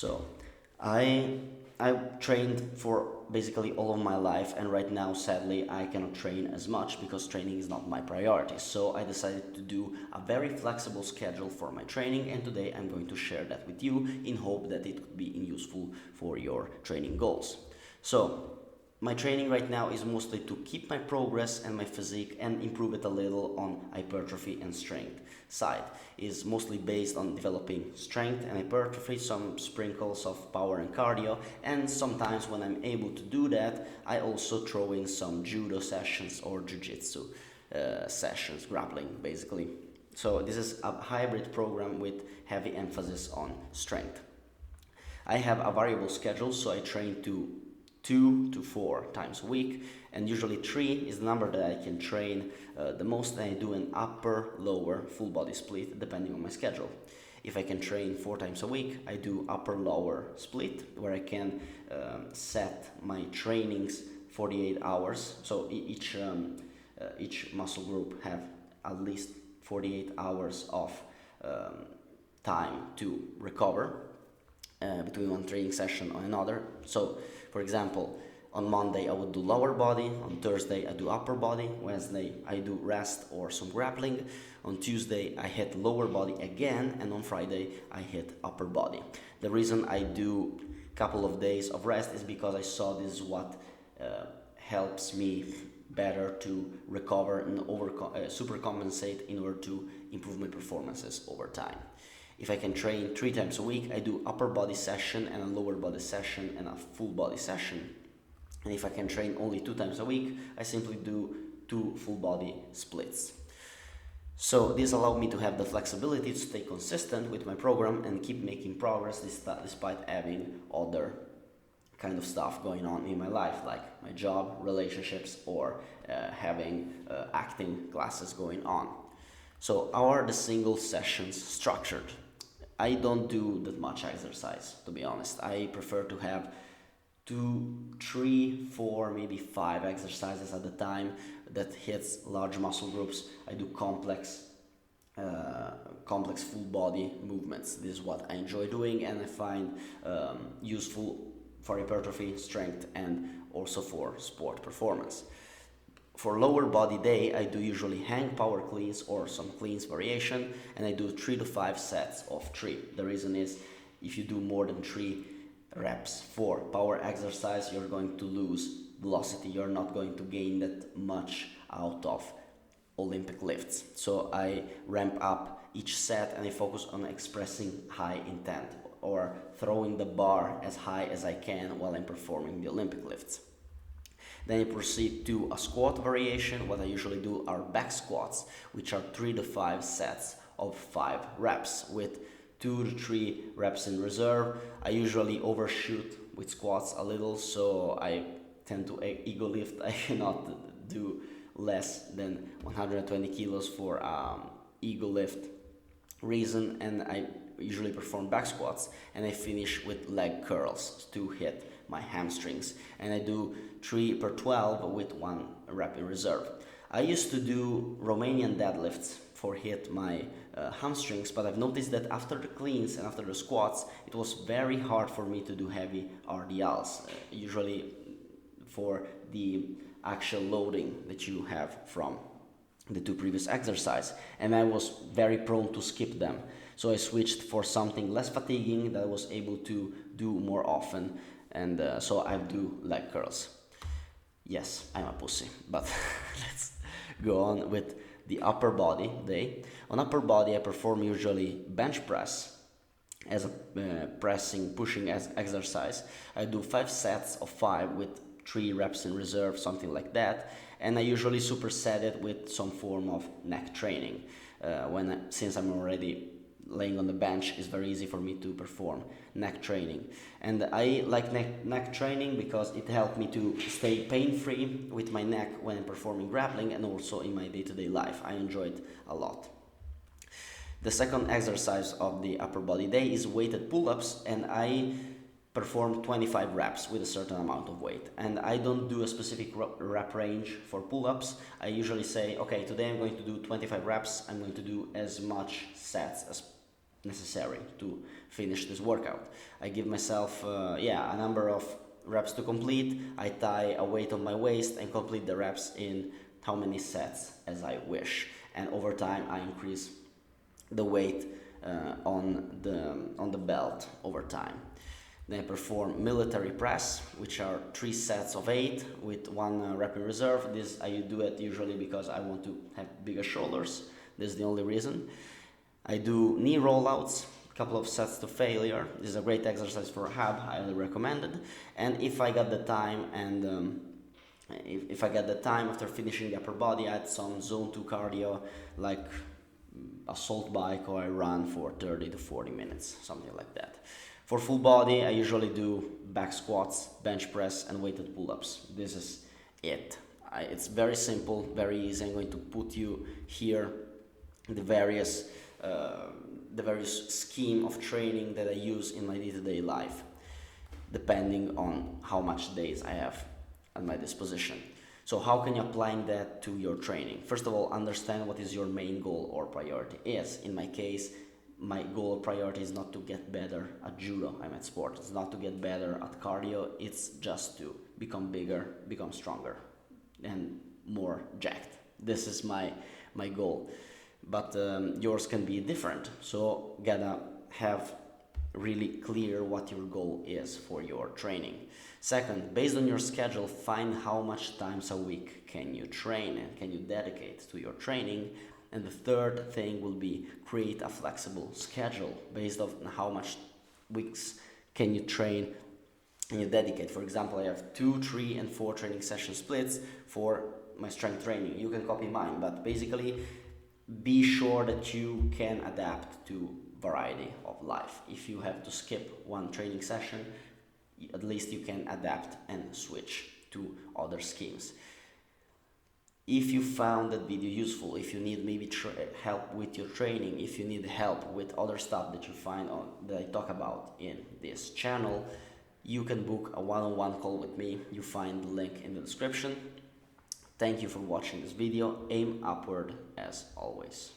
So, I I've trained for basically all of my life, and right now, sadly, I cannot train as much because training is not my priority. So I decided to do a very flexible schedule for my training, and today I'm going to share that with you in hope that it could be useful for your training goals. So, my training right now is mostly to keep my progress and my physique and improve it a little on hypertrophy and strength side. Is mostly based on developing strength and hypertrophy, some sprinkles of power and cardio, and sometimes when I'm able to do that, I also throw in some judo sessions or jiu-jitsu sessions, grappling basically. So this is a hybrid program with heavy emphasis on strength. I have a variable schedule, so I train 2 to 4 times a week, and usually 3 is the number that I can train the most. I do an upper lower full body split depending on my schedule. If I can train 4 times a week, I do upper lower split where I can set my trainings 48 hours. So each muscle group have at least 48 hours of um, time to recover between one training session or another. So, for example, on Monday I would do lower body, on Thursday I do upper body, Wednesday I do rest or some grappling, on Tuesday I hit lower body again, and on Friday I hit upper body. The reason I do couple of days of rest is because I saw this is what helps me better to recover and super compensate in order to improve my performances over time. If I can train 3 times a week, I do upper body session and a lower body session and a full body session. And if I can train only 2 times a week, I simply do 2 full body splits. So this allowed me to have the flexibility to stay consistent with my program and keep making progress despite having other kind of stuff going on in my life, like my job, relationships, or having acting classes going on. So how are the single sessions structured? I don't do that much exercise, to be honest. I prefer to have 2, 3, 4, maybe 5 exercises at a time that hits large muscle groups. I do complex full body movements. This is what I enjoy doing, and I find useful for hypertrophy, strength, and also for sport performance. For lower body day, I do usually hang power cleans or some cleans variation, and I do 3 to 5 sets of 3. The reason is if you do more than 3 reps for power exercise, you're going to lose velocity. You're not going to gain that much out of Olympic lifts. So I ramp up each set and I focus on expressing high intent or throwing the bar as high as I can while I'm performing the Olympic lifts. Then I proceed to a squat variation. What I usually do are back squats, which are 3 to 5 sets of 5 reps with 2 to 3 reps in reserve. I usually overshoot with squats a little, so I tend to ego lift. I cannot do less than 120 kilos for ego lift reason, and I usually perform back squats, and I finish with leg curls to hit my hamstrings, and I do 3 per 12 with 1 rep in reserve. I used to do Romanian deadlifts for hit my hamstrings, but I've noticed that after the cleans and after the squats, it was very hard for me to do heavy RDLs, usually for the actual loading that you have from the 2 previous exercise, and I was very prone to skip them. So I switched for something less fatiguing that I was able to do more often, and so I do leg curls. Yes, I'm a pussy, but let's go on with the upper body day. On upper body, I perform usually bench press as a pushing as exercise. I do 5 sets of 5 with 3 reps in reserve, something like that, and I usually superset it with some form of neck training. Since I'm already laying on the bench, it's very easy for me to perform neck training, and I like neck training because it helped me to stay pain-free with my neck when I'm performing grappling and also in my day-to-day life. I enjoy it a lot. The second exercise of the upper body day is weighted pull-ups, and I perform 25 reps with a certain amount of weight. And I don't do a specific rep range for pull-ups. I usually say, okay, today I'm going to do 25 reps. I'm going to do as much sets as necessary to finish this workout. I give myself a number of reps to complete. I tie a weight on my waist and complete the reps in how many sets as I wish. And over time, I increase the weight on the belt over time. Then I perform military press, which are 3 sets of 8 with 1 rep in reserve. This I do it usually because I want to have bigger shoulders. This is the only reason. I do knee rollouts, a couple of sets to failure. This is a great exercise for rehab, highly recommended. And if I got the time if I get the time after finishing the upper body, I add some zone 2 cardio like assault bike, or I run for 30 to 40 minutes, something like that. For full body, I usually do back squats, bench press, and weighted pull-ups. This is it. It's very simple, very easy. I'm going to put you here the various scheme of training that I use in my day-to-day life, depending on how much days I have at my disposition. So how can you apply that to your training? First of all, understand what is your main goal or priority is. In my case, my goal or priority is not to get better at judo. I'm at sport. It's not to get better at cardio. It's just to become bigger, become stronger, and more jacked. This is my goal. But yours can be different. So gotta have really clear what your goal is for your training. Second, based on your schedule, find how much times a week can you train and can you dedicate to your training. And the third thing will be create a flexible schedule based on how much weeks can you train and you dedicate. For example, I have 2, 3, and 4 training session splits for my strength training. You can copy mine, but basically be sure that you can adapt to variety of life. If you have to skip one training session, at least you can adapt and switch to other schemes. If you found that video useful, if you need maybe help with your training, if you need help with other stuff that you find that I talk about in this channel, you can book a one-on-one call with me. You find the link in the description. Thank you for watching this video. Aim upward as always.